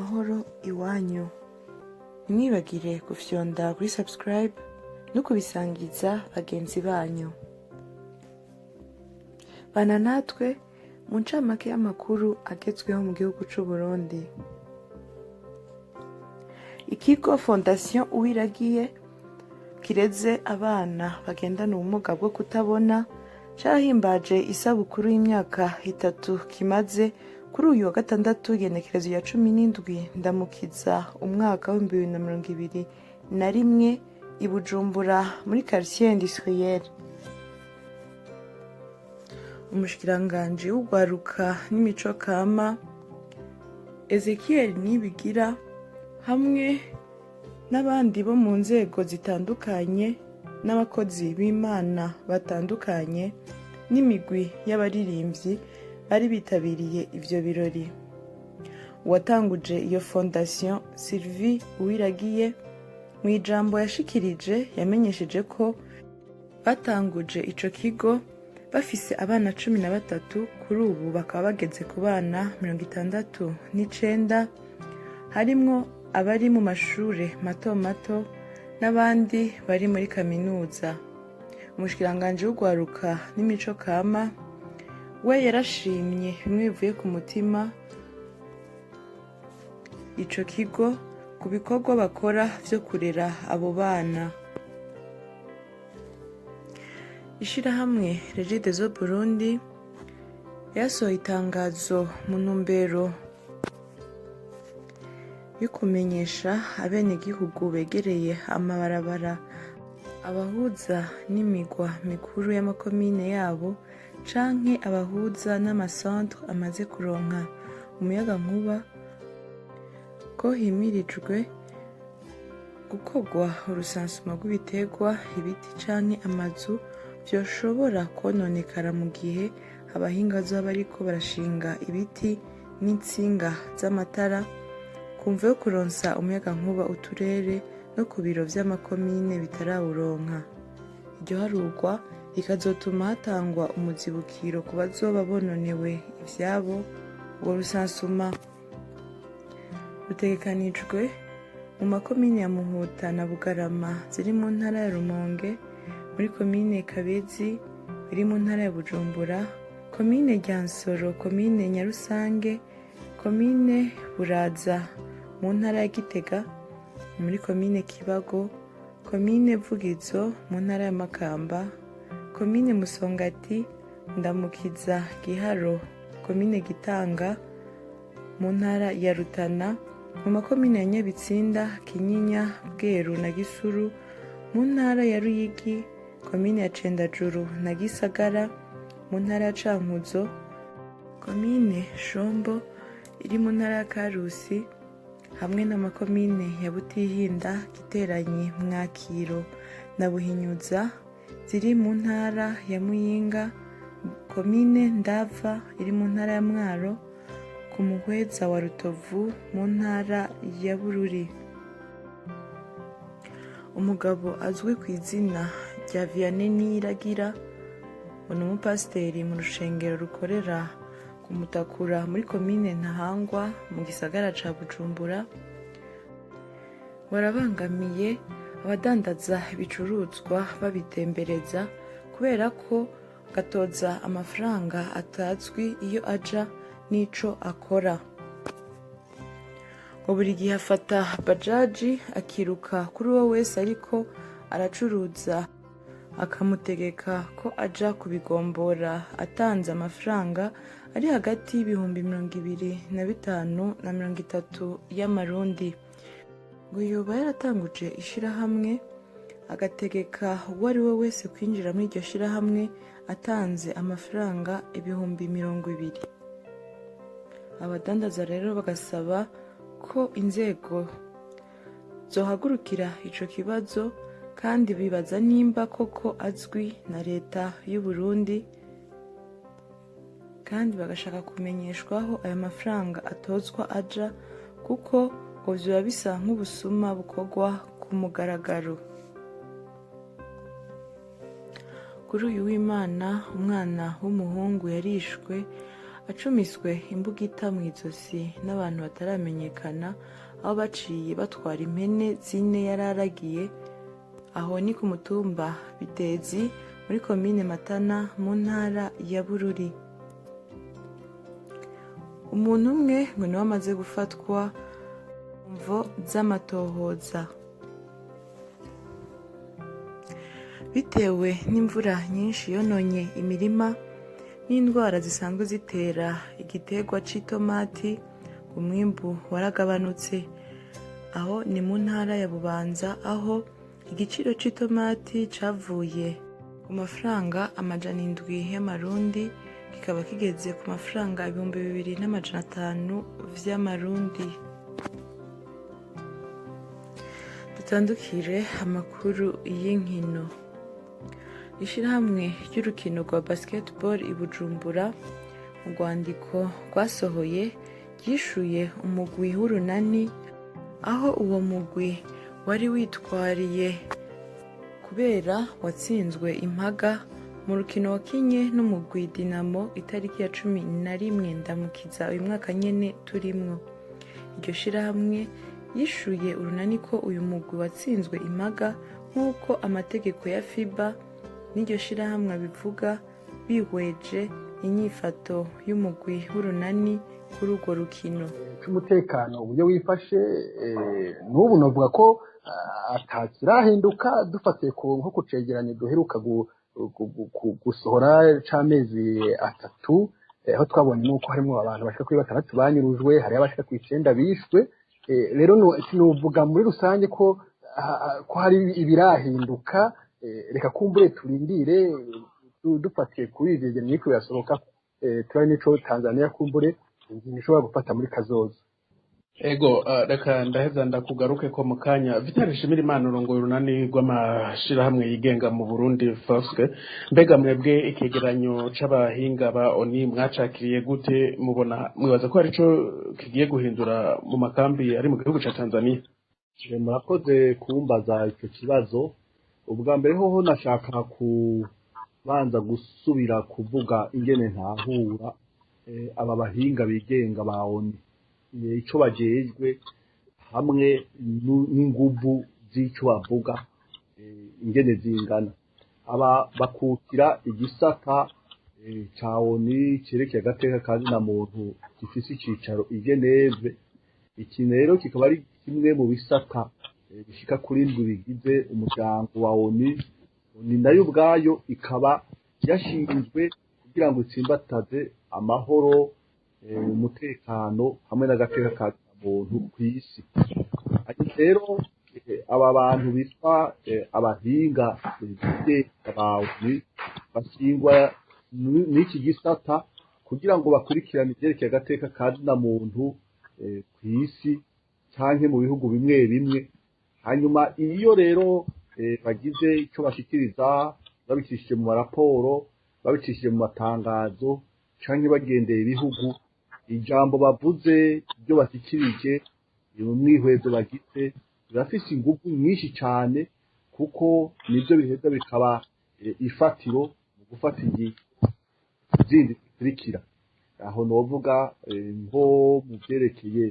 amahoro iwanyu. Ntimwibagire gufyonda kuri subscribe no kubisangiza bagenzi banyu. Bana natwe mu ncamake y'amakuru agezweho mu gihugu c'u Burundi. Ikigo Fondation Uwiragiye kireze abana bagendana ubumuga bwo kutabona carahimbaje isabukuru y'imyaka 3 kimaze kuri uyu wa gatandatu igenekerezo ya 17 ndamukiza umwaka wa 2021 i Bujumbura muri quartier industriel. Umushikiranganji w'ugwaruka n'imico kama Ezekiel Nibigira hamwe n'abandi bo mu nzego zitandukanye n'abakozi b'Imana batandukanye n'imigwi y'abaririmbyi bari bitabiriye ivyo birori. Uwatanguje iyo fondation Sylvie Uwiragiye mu ijambo yashikirije yamenyesheje ko batanguje ico kigo bafise abana 13, kuri ubu bakaba bageze ku bana 69 harimwo abari mu mashure mato mato n'abandi bari muri kaminuza. Umushikiranganji w'ugwaruka n'imico kama we yarashimye bimwe bivuye ku mutima ico kigo ku bikorwa bakora vyo kurera abo bana. Ishirahamwe Regideso Burundi yasohoye itangazo mu ntumbero yo kumenyesha abenegihugu begereye amabarabara abahuza n'imigwa mikuru y'amakomine yabo canke abahuza n'amasantre amaze kuronka umuyagankuba ko himirijwe gukorwa urusansuma rw'ibiterwa, ibiti canke amazu vyoshobora kononekara mu gihe abahinga bazoba bariko barashinga ibiti n'intsinga z'amatara kumva yo kuronsa umuyagankuba uturere no ku biro vy'amakomine bitarawuronka. Iryo harurwa rikazotuma hatangwa umuzibukiro ku bazoba bononewe ivyabo. Urwo rusansuma rutegekanijwe mu makomine ya Muhuta na Bugarama ziri mu ntara ya Rumonge, muri komine Kabezi iri mu ntara ya Bujumbura, komine Ryansoro, komine Nyarusange, komine Buraza mu ntara ya Gitega, muri komine Kibago, komine Vugizo mu ntara ya Makamba, komine Musongati, Ndamukiza, Giharo, komine Gitanga mu ntara ya Rutana, mu makomine ya Nyabitsinda, Kinyinya, Bweru na Gisuru mu ntara ya Ruyigi, komine ya Cendajuru na Gisagara mu ntara ya Cankuzo, komine Shombo iri mu ntara ya Karusi hamwe n'amakomine ya Butihinda, Giteranyi, Mwakiro na Buhinyuza ziri mu ntara ya Muyinga, komine Ndava iri mu ntara ya Mwaro, ku muhweza wa Rutovu mu ntara ya Bururi. Umugabo azwi ku izina rya Vianney Niragira ni umupasiteri mu rushengero rukorera ku Mutakura muri komine Ntahangwa mu gisagara ca Bujumbura. Barabangamiye abadandaza ibicuruzwa babitembereza kubera ko gatoza amafaranga atazwi iyo aja n'ico akora. Ngo buri gihe afata bajaji akiruka kuri uwo wese ariko aracuruza akamutegeka ko aja kubigombora atanze amafaranga ari hagati y'ibihumbi 25 na 30 y'amarundi. Ngo yoba yaratanguje ishirahamwe agategeka uwo ari we wese kwinjira muri iryo shirahamwe atanze amafaranga ibihumbi 20. Abadandaza rero bagasaba ko inzego zohagurukira ico kibazo kandi bibaza nimba koko azwi na leta y'u Burundi, kandi bagashaka kumenyeshwaho aya mafaranga atozwa aja, kuko ngo vyoba bisa nk'ubusuma bukorwa ku mugaragaro. Kuri uyu w'Imana umwana w'umuhungu yarishwe acumiswe imbugita mu izosi n'abantu bataramenyekana, aho baciye batwara impene 4 yararagiye. Aho ni ku mutumba Bitezi muri komine Matana mu ntara ya Bururi. Umuntu umwe ngo niwe amaze gufatwa mvo z'amatohoza. Bitewe n'imvura nyinshi yononye imirima n'indwara zisanzwe zitera igiterwa c'itomati, umwimbu waragabanutse. Aho ni mu ntara ya Bubanza, aho igiciro c'itomati cavuye ku mafaranga 700 y'amarundi kikaba kigeze ku mafaranga 2500 vy'amarundi. Dutandukire amakuru y'inkino. Ishirahamwe ry'urukino rwa basketball i Bujumbura mu rwandiko rwasohoye ryishuye umugwi w'urunani, aho uwo mugwi wari witwariye kubera watsinzwe impaga mu rukino wakinye n'umugwi Dinamo itariki ya 11 Ndamukiza uyu mwaka nyene turimwo. Iryo shirahamwe yishuye urunani ko uyu mugwi watsinzwe impaga nk'uko amategeko ya FIBA n'iryo shirahamwe bivuga, bihweje inyifato y'umugwi w'urunani kuri urwo rukino. Umutekano uburyo wifashe n'ubu novuga ko atakirahinduka, dufatiye nko ku cegeranyo duheruka gusohora c'amezi 3, aho twabonye nuko harimo abantu bashika kuri 6 banyurujwe, hari abashika ku 9 bishwe. Rero nuvuga muri rusange ko hari ibirahinduka. Reka kumbure turindire dufatiye kuri ivyo bintu niko birasohoka, turari nico Tanzania kumbure nishobora gufata muri kazoza. Ego reka ndaheza ndakugaruke ko mukanya. Vital Nshimirimana urongoye urunani rw'amashirahamwe yigenga mu Burundi FOSC, mbega mwebwe ikigeranyo c'abahinga ba ONI mwacakiriye gute? Mubona mwibaza ko arico kigiye guhindura mu makambi ari mu gihugu ca Tanzania? Murakoze kumbaza ico kibazo. Ubwa mbere hoho nashaka kubanza gusubira kuvuga ingene ntahura aba bahinga bigenga ba ONI ico bajejwe hamwe n'inguvu z'ico bavuga ingene zingana. Aba bakukira igisata ca ONI cerekeye agateka kazina muntu gifise icicaro i Geneve. Iki rero kikaba ari kimwe mu bisata bishika kuri 7 bigize umuryango wa ONI. ONI nayo ubwayo ikaba yashinzwe kugira ngo itsimbataze amahoro, umutekano hamwe n'agateka ka muntu kw'isi. Ariko rero aba bantu bitwa abahinga b'abawi bashingwa n'iki gisata kugira ngo bakurikirane ivyerekeye agateka ka muntu kw'isi canke mu bihugu bimwe bimwe. Hanyuma iyo rero bagize ico bashikiriza babicishije mu maraporo, babicishije mu matangazo canke bagendeye ibihugu, ijambo bavuze ibyo bashyikirije umwihwezo bagize birafise ingufu nyinshi cyane, kuko nibyo biheza bikaba ifatiro mu gufata ingingo zindi zikurikira. Aho novuga nko mu byerekeye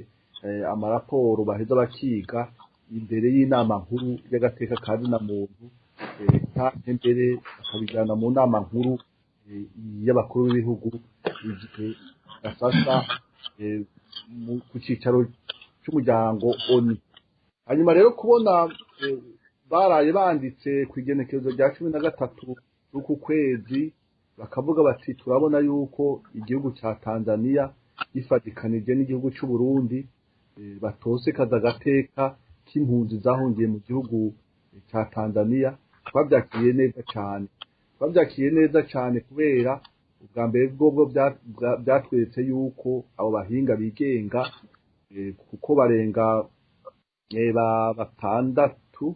amaraporo baheza bakiga imbere y'inama nkuru y'agateka kazina muntu, kandi mbere bakabijana mu nama nkuru y'abakuru b'ibihugu igihe gasasa ku cicaro c'umuryango ONI. Hanyuma rero kubona baraye banditse ku igenekerezo rya 13 z'uku kwezi bakavuga bati turabona yuko igihugu ca Tanzania gifatikanije n'igihugu c'u Burundi batose kaza gateka k'impunzi zahungiye mu gihugu ca Tanzania, twabyakiriye neza cyane kubera ubwa mbere bwo byatweretse yuko abo bahinga bigenga kuko barenga 6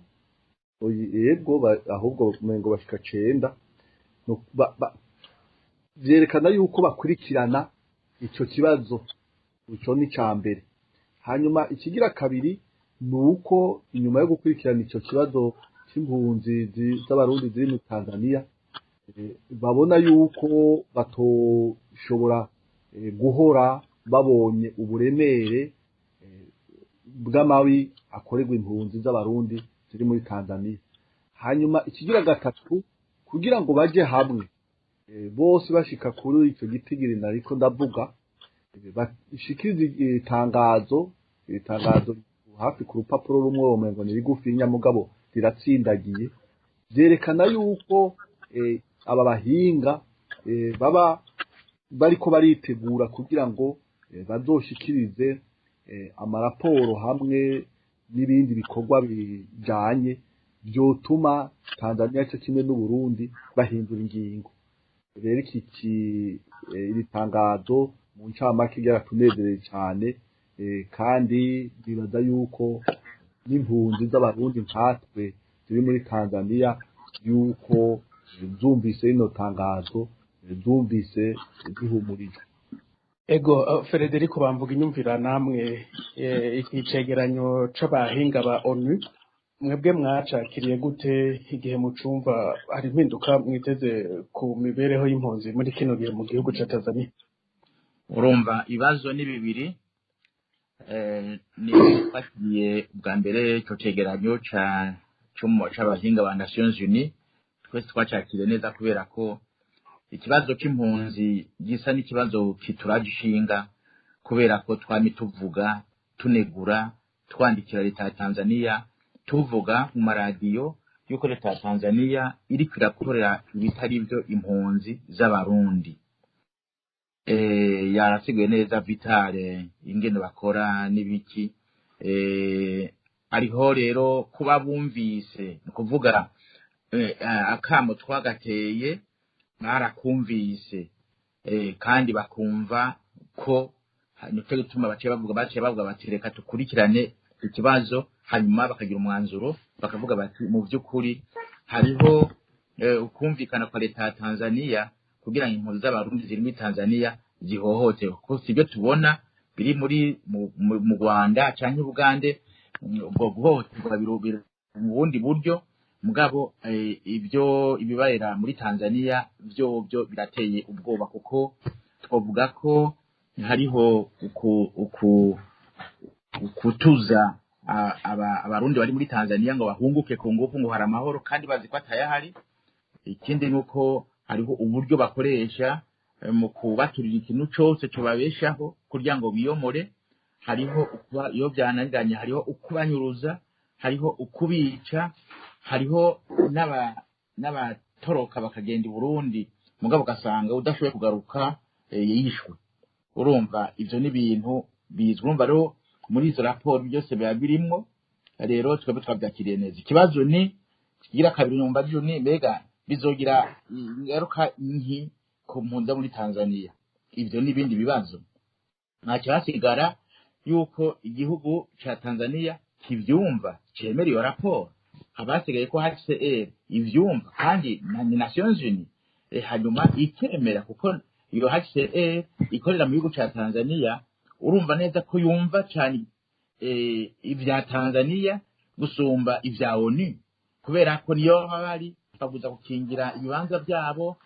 yego ahubwo mengo bashika 9 vyerekana yuko bakurikirana ico kibazo. Ico ni cambere. Hanyuma ikigira kabiri nuko inyuma yo gukurikirana ico kibazo c'impunzi z'abarundi ziri mu Tanzania babona yuko batoshobora guhora babonye uburemere bw'amabi akorerwa impunzi z'abarundi ziri muri Tanzania. Hanyuma ikigira gatatu kugira ngo baje hamwe bose bashika kuri icyo gitigiri nariko ndavuga bashikirize itangazo hafi ku rupapuro rumwe womengo ni rigufi nyamugabo riratsindagiye byerekana yuko aba bahinga baba bariko baritegura kugira ngo bazoshikirize amaraporo hamwe n'ibindi bikorwa bijanye byotuma Tanzania cyo kimwe n'u Burundi bahindura ingingo. Rero iri tangazo mu ncamake ryaratunezereye cyane kandi bibaza yuko n'impunzi z'abarundi nkatwe ziri muri Tanzania yuko zumvise rino tangazo zumvise zihumurijwe. Ego Federico bamvuga inyumvira namwe iki cegeranyo c'abahinga ba ONU mwebwe mwacakiriye gute igihe mucumva hari impinduka mwiteze ku mibereho y'impunzi muri kino gihe mu gihugu ca Tanzania? Urumva ibibazo ni bibiri ni twakiriye bwa mbere ico cegeranyo c'abahinga ba Nations Unies twese twacakiriye neza kubera ko ikibazo c'impunzi gisa n'ikibazo kituragishinga kubera ko twami tuvuga tunegura twandikira leta ya Tanzania tuvuga mu maradiyo yuko leta ya Tanzania iri kwirakorera ibitari byo impunzi z'abarundi. Yarasiguye neza Vitale ingene bakora n'ibiki ariho rero kuba bumvise kuvuga akamo twagateye barakumvise kandi bakumva ko nicyo gituma baciye bavuga bati reka tukurikirane ikibazo hanyuma bakagira umwanzuro bakavuga bati mu by'ukuri hariho ukumvikana kwa leta ya Tanzania kugira ngo impunzi z'abarundi ziri muri Tanzania zihohotewe kuko sibyo tubona biri mu Rwanda cyangwa Uganda ubwo guhohoterwa mu bundi buryo mugabo ibyo ibibarera muri Tanzania byo birateye ubwoba kuko twavuga ko hariho kutuza abarundi bari muri Tanzania ngo bahunguke ku ngufu ngo hari amahoro kandi bazi ko atayahari. Ikindi nuko hariho uburyo bakoresha mu kubaturira ikintu cyose cobabeshaho kugira ngo biyomore, hariho iyo byananiranye hariho ukubanyuruza, hariho ukubica, hariho n'abatoroka bakagenda i Burundi mugabo gasanga udashoboye kugaruka yishwe. Urumva ivyo ni ibintu bizwi. Urumva rero muri izo raporo byose biba birimwo, rero twebwe twabyakiriye neza. Ikibazo ni kigira kabiri nyumva byo ni mbega bizogira ingaruka nki ku mpunzi muri Tanzania. Ivyo ni ibindi bibazo. Ntacyo hasigara yuko igihugu ca Tanzania kivyumva cemera iyo raporo, abasigaye ko HCR ivyumva kandi na Nations Unies hanyuma ikemera kuko iyo HCR ikorera mu gihugu ca Tanzania. Urumva neza ko yumva cyane ibya Tanzania gusumba ibya ONU kubera ko niyo bari babuza gukingira ibibanza byabo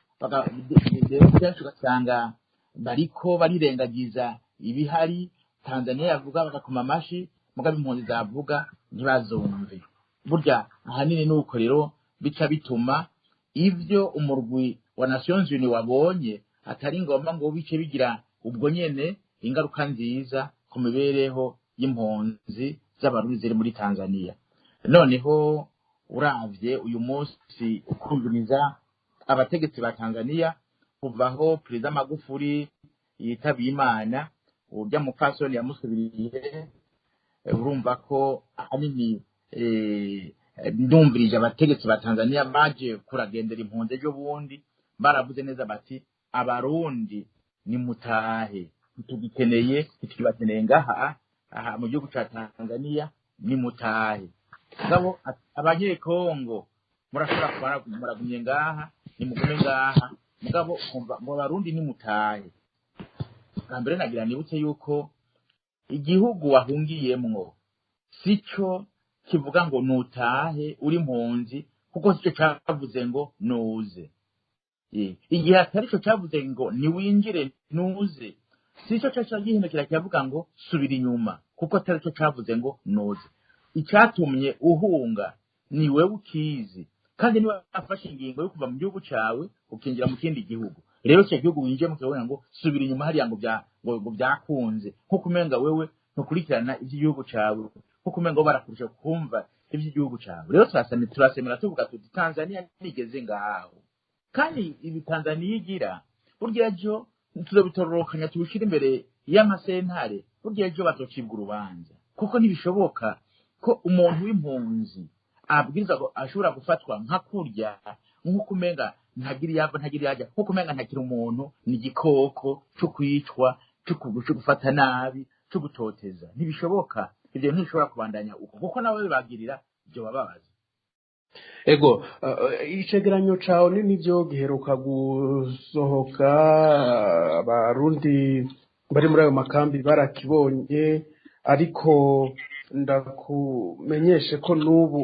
ugasanga bariko barirengagiza ibihari. Tanzania yavuga bagakoma amashi mugabe impunzi zavuga ntibazumve. Burya ahanini nuko rero bica bituma ivyo umurwi wa Nations Unies wabonye atari ngomba ngo bice bigira ubwo nyene ingaruka nziza ku mibereho y'impunzi z'abarundi ziri muri Tanzania. Noneho uravye uyu munsi ukumviriza abategetsi ba Tanzania kuvaho Perezida Magufuli yitabiye Imana urya mupfasoni yamusubiriye, urumva ko ahanini ndumvirije abategetsi ba Tanzania baje kuragendera impunzi ejo bundi baravuze neza bati abarundi ni mutahe tugikeneye tukibakeneye ngaha mu gihugu ca Tanzania ni mutahe. Ngabo abanyekongo murashobora muragumye ngaha ni mugume ngaha mugabo kumva ngo abarundi ni mutahe. Kambere nagira nibutse yuko igihugu wahungiyemwo sico kivuga ngo nutahe uri impunzi kuko sico cavuze ngo nuze. Igihe atari cyo cavuze ngo niwinjire nuze si cyo cyo gihindukira kiravuga ngo subira inyuma kuko atari cyo cyavuze ngo noze icyatumye uhunga ni wewe ukizi kandi niwe afashe ingingo yo kuva mu gihugu cyawe ukinjira mu kindi gihugu rero icyo gihugu winjiyemo kiravuga ngo subira inyuma hariya ngo byakunze nkuko umenga wewe ntukurikirana iby'igihugu cyawe nkuko umenga barakurusha kumva iby'igihugu cyawe rero turasemera tuvuga tuti Tanzania nigeze ngaho kandi ibi Tanzania igira burya ejo tuzobitororokanya tubishira imbere y'amasentare burya ejo batocibwa urubanza kuko ntibishoboka ko umuntu w'impunzi abwiriza ko ashobora gufatwa nka kurya nk'uko umenga ntagira yajya nk'uko umenga ntakira umuntu ni igikoko cyo kwicwa cyo gufata nabi cyo gutoteza ntibishoboka ibyo ntishobora kubandanya uko kuko nawe bagirira ibyo bababaza ego icegeranyo cawe nivyo giheruka gusohoka abarundi bari muri ayo makambi barakibonye ariko ndakumenyeshe ko n'ubu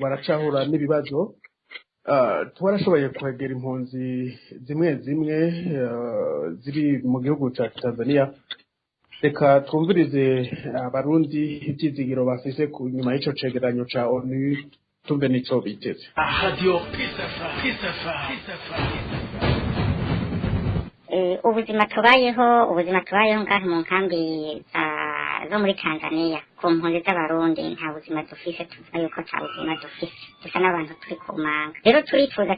baracahura n'ibibazo twarashoboye kwegera impunzi zimwe zimwe ziri mu gihugu ca Tanzania reka twumvirize abarundi ivyizigiro bafise ku nyuma y'ico cegeranyo ca ONU tumbe nico biteze ubuzima tubayeho ngaho mu nkambi zo muri Tanzania ku mpunzi z'abarundi nta buzima dufise tuvuga yuko nta buzima dufise dusa n'abantu turi ku manga rero turifuza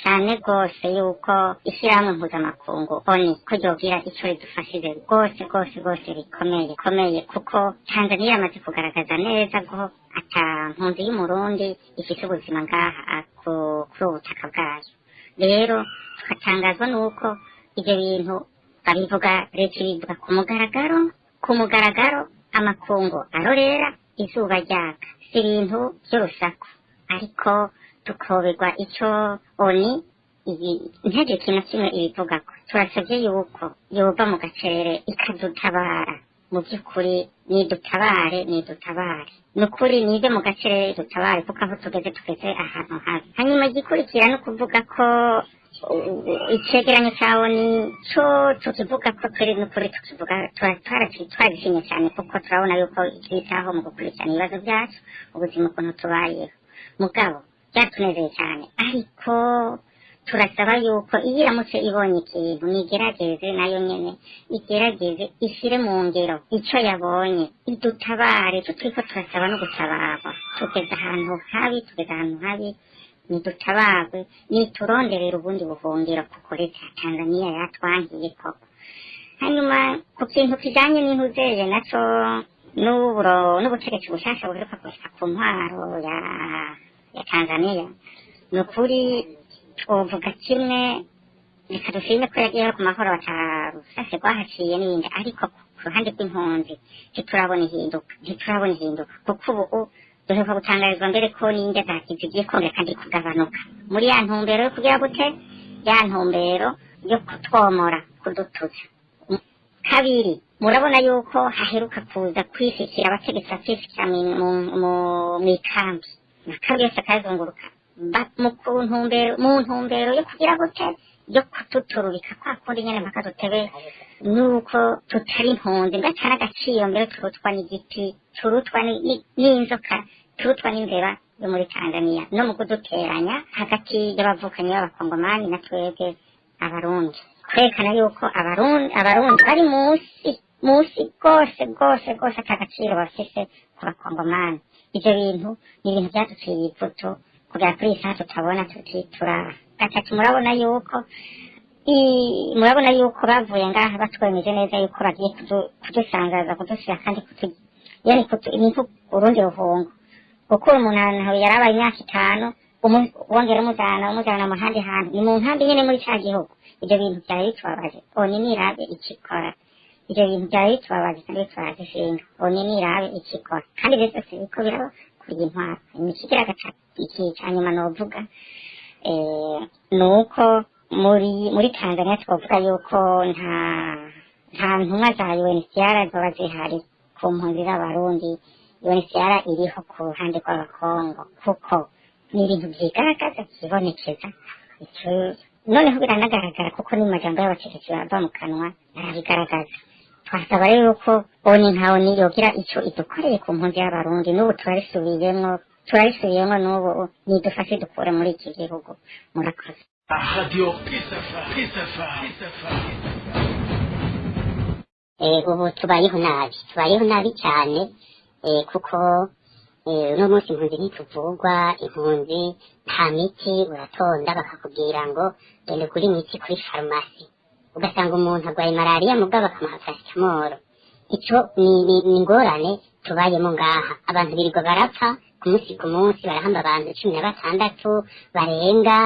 cyane rwose yuko ishyirahamwe mpuzamakungu ONU ko ryogira icyo ridufashije rwose rikomeye kuko Tanzania yamaze kugaragaza neza ko ata mpunzi y'umurundi ifite ubuzima ngaha kuri ubu butaka bwayo rero tukatangazwa n'uko ibyo bintu babivuga leta ibivuga ku mugaragaro amakungu arorera izuba ryaka si ibintu by'urusaku ariko tukoberwa icyo ONU ntege kintu kimwe ibivuga ko turasabye yuko yova mu gacerere ikadutabara mu by'ukuri nidutabare ni ukuri nive mu gacerere dutabare kuko aho tugeze ahantu habi hanyuma igikurikira no kuvuga ko icegeranyo cyawe ni cyo tukivuga ko turi n'ukuri tukivuga twarishimye cyane kuko turabona yuko twitaho mu gukurikirana ibibazo byacu ubuzima ukuntu tubayeho mugabo byatunezeye cyane ariko turasaba yuko iyo iramutse ibonye ikintu nigerageze nayo nyene igerageze ishyire mu ngero icyo yabonye idutabare turiko turasaba no gutabarwa tugeze ahantu habi nidutabarwe nituronderera ubundi buhungiro kuko leta ya Tanzania yatwangiye koko hanyuma ku kintu kijanye n'intuzeye naco n'ubutegetsi bushasha buheruka gushika ku ntwaro ya Tanzania ni ukuri twovuga kimwe reka dushime ko yagiyeho ku mahoro batarusase rwahaciye n'ibindi ariko ku ruhande rw'impunzi ntiturabona ihinduka kuko ubu duheruka gutangarizwa mbere ko n'indya zigiye kongera kandi kugabanuka muri ya ntumbero yo kugira gute ya ntumbero yo kutwomora kudutuza kabiri murabona yuko haheruka kuza kwifikira abategetsi bakifikira mu ikambi amakambi yose akazunguruka mu ntumbero yo kugira gute yo kututurubika kwa kundi nyene mpaka dutebe nuko tutari impunzi ndetse n'agaciro mbere turutwa n'igiti turutwa n'inzoka turutwa n'imbeba yo muri Tanzania no mu kuduteranya hagati y'abavukanyi b'abakongomani na twebwe abarundi kwerekana yuko abarundi bari musi rwose atagaciro bafise ku bakongomani ivyo bintu ni ibintu vyaduciye ivuto kugera kuri iyi saha tutabona tutitura gatatu murabona yuko bavuye ngaha batwemeje neza yuko bagiye kudusangaza kudushyira kandi ni urundi ruhungo gukura umuntu ahantu yarabaye imyaka 5 wongera umujana mu handi hantu ni mu nkambi nyene muri ca gihugu ivyo bintu vyari bitubabaje ONU nirabe ikikora ivyo bintu vyari bitubabaje kandi twarazishinga ONU nirabe ikikora kandi byose biriko biraba kuri intwaro imikigira gatatu iki cyanyuma novuga nuko muri Tanzania twavuga yuko nta ntumwa za UNHCR zoba zihari ku mpunzi z'abarundi UNHCR iriho ku ruhande rw'abakongo kuko ni ibintu vyigaragaza kibonekeza noneho biranagaragara kuko n'amajambo y'abategetsi bava mu kanwa arabigaragaza. Twasaba rero ko oni nkaho niyogira ico idukoreye ku mpunzi y'abarundi, n'ubu turarisubiyemo n'ubu nidufashe dukure muri iki gihugu. Murakoze. Radio ubu tubayeho nabi cyane kuko uno munsi impunzi ntituvugwa, impunzi nta miti, uratonda bakakubwira ngo genda kuri imiti kuri farumasi, ugasanga umuntu arwaye malariya mugabo bakamuha paracetamol. Icyo ni ingorane tubayemo ngaha. Abantu birirwa barapfa ku munsi barahamba abantu 16 barenga,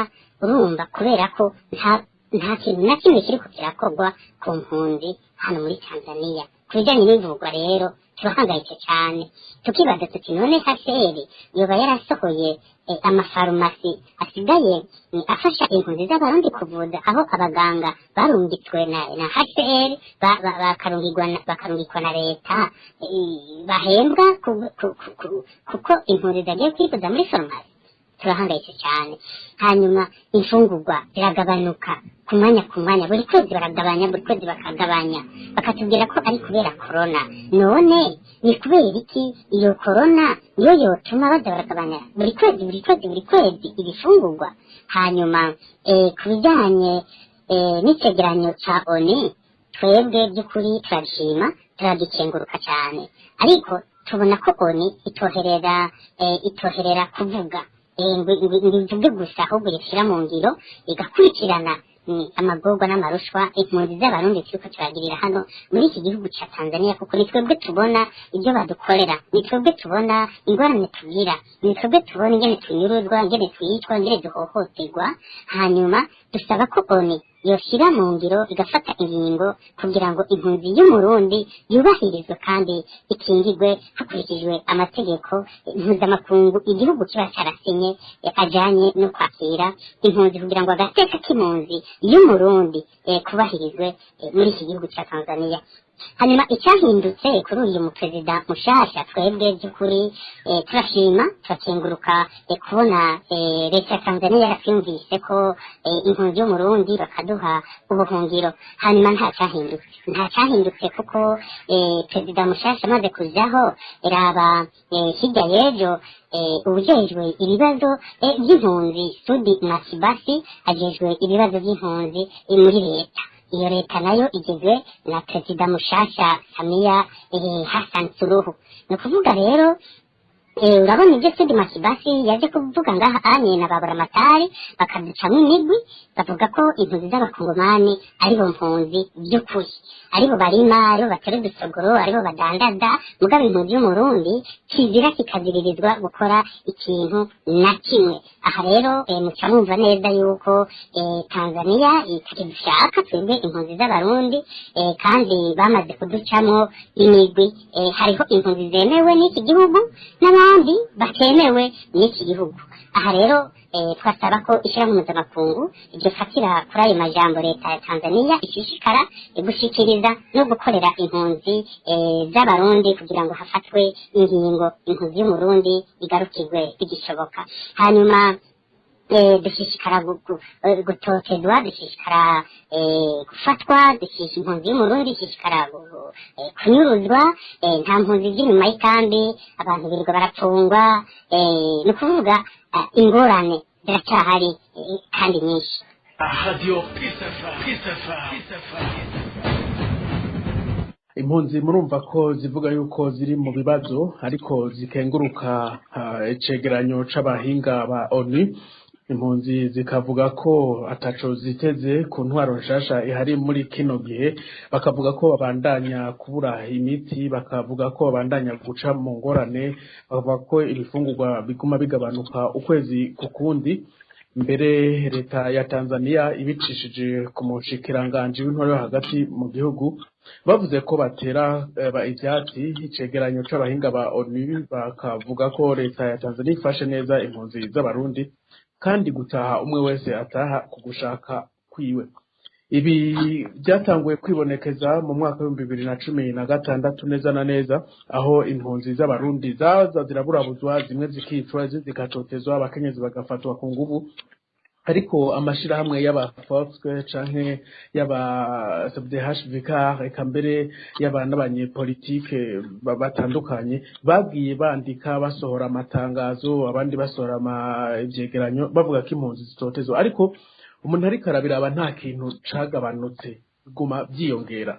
urumva kubera ko nta kintu na kimwe kiriko kirakorwa ku mpunzi hano muri Tanzania. Ku bijyanye n'ivugwa rero turahangayitse cyane, tukibaza tuti none HCR yoba yarasohoye amafarumasi asigaye afasha impunzi z'abarundi kuvuza, aho abaganga barungitswe na HCR bakarungikwa na leta bahembwa kuko impunzi zagiye kwivuza muri farumasi. Turahangayitse cyane. Hanyuma imfungurwa ziragabanuka ku mwanya, buri kwezi bakagabanya, bakatubwira ko ari kubera corona. None ni kubera iki iyo corona niyo yotuma baza baragabanya buri kwezi ibifungurwa? Hanyuma ku bijyanye n'icegeranyo ca ONU, twebwe by'ukuri turashima, turagikenguruka cyane, ariko tubona ko ONU itoherera kuvuga ngivuge gusa, ahubwo rishyira mu ngiro igakurikirana amagorwa n'amarushwa impunzi z'abarundi turiko turagirira hano muri iki gihugu ca Tanzania, kuko ni twebwe tubona ibyo badukorera, ni twebwe tubona ingorane tugira, ni twebwe tubona ingene tunyuruzwa, ingene twicwa, ingene duhohoterwa. Hanyuma dusaba ko ONU yoshira mu ngiro igafata ingingo kugira ngo impunzi y'umurundi yubahirizwe kandi ikingirwe hakurikijwe amategeko mpuzamakungu igihugu kiba cyarasinye ajanye no kwakira impunzi, kugira ngo agateka k'impunzi y'umurundi kubahirizwe muri iki gihugu cya Tanzania. Hanyuma icyahindutse kuri uyu muperezida mushasha, twebwe by'ukuri turashima, turakenguruka kubona leta ya Tanzania yaratwumvise ko impunzi y'umurundi bakaduha ubuhungiro. Hanyuma nta cyahindutse kuko perezida mushasha amaze kujaho, raba hirya y'ejo ubujejwe ibibazo by'impunzi Sudi Masibasi ajejwe ibibazo by'impunzi muri leta. Iyo leta nayo igizwe na perezida mushasha Samia Hassan Suluhu. Ni ukuvuga rero urabona ibyo Sudi Masibasi yaje kuvuga ngaha anye na baburamatari bakaducamo imigwi, bavuga ko impunzi z'abakongomani aribo mpunzi by'ukuri, aribo barima, aribo batera udusogoro, aribo badandaza, mugabo impunzi y'umurundi kizira kikaziririzwa gukora ikintu na kimwe. Aha rero muca mwumva neza yuko Tanzania itakidushaka twebwe impunzi z'abarundi, kandi bamaze kuducamo imigwi. Hariho impunzi zemewe n'iki gihugu n'abandi batemewe n'iki gihugu. Aha rero twasaba ko ishyirahamwe mpuzamakungu iryo fatira kuri ayo majambo leta ya Tanzania ishishikara gushikiriza no gukorera impunzi z'abarundi kugira ngo hafatwe ingingo impunzi y'umurundi igarukirwe bigishoboka. Hanyuma dushishikara gutotezwa, dushishikara gufatwa, impunzi y'umurundi ishishikara kunyuruzwa, nta mpunzi z'inyuma y'ikambi, abantu birirwa barapfungwa. Ni ukuvuga ingorane ziracyahari kandi nyinshi. Impunzi murumva ko zivuga yuko ziri mu bibazo, ariko zikenguruka icegeranyo c'abahinga ba ONU. Impunzi zikavuga ko ataco ziteze ku ntwaro nshasha ihari muri kino gihe, bakavuga ko babandanya kubura imiti, bakavuga ko babandanya guca mu ngorane, bakavuga ko ibifungurwa biguma bigabanuka ukwezi kukundi. Mbere leta ya Tanzania ibicishije ku mushikiranganje w'intwaro yo hagati mu gihugu bavuze ko batera ivyatsi icegeranyo c'abahinga ba ONU, bakavuga ko leta ya Tanzania ifashe neza impunzi z'abarundi kandi gutaha umwe wese ataha ku gushaka kwiwe. Ibi byatanguye kwibonekeza mu mwaka wa 2016 neza na neza, aho impunzi z'abarundi zaza ziraburabuzwa, zimwe zikicwa, zikatotezwa, abakenyezi bagafatwa ku nguvu. ariko amashirahamwe y'abafotswe canke y'aba SDHVK eka mbere y'aba n'abanyepolitike batandukanye bagiye bandika basohora amatangazo abandi basohora ivyegeranyo bavuga ko impunzi zitotezwa ariko umuntu ariko arabiraba nta kintu cagabanutse guma byiyongera.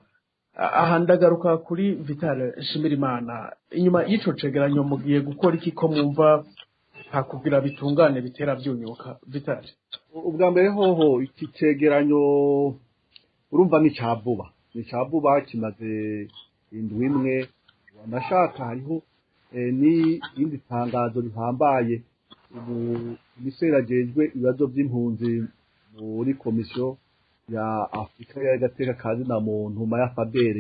Aha ndagaruka kuri Vital Nshimirimana, inyuma y'ico cegeranyo mugiye gukora iki ko mwumva hakugira bitungane bitera byunyuka? Vital, ubwa mbere hoho iki cegeranyo urumva ni cavuba kimaze indwi imwe, wanashaka hariho ni indi tangazo rihambaye umusera ajejwe ibibazo by'impunzi muri komisiyo ya Afrika y'agateka kazi na muntu Maya Fabere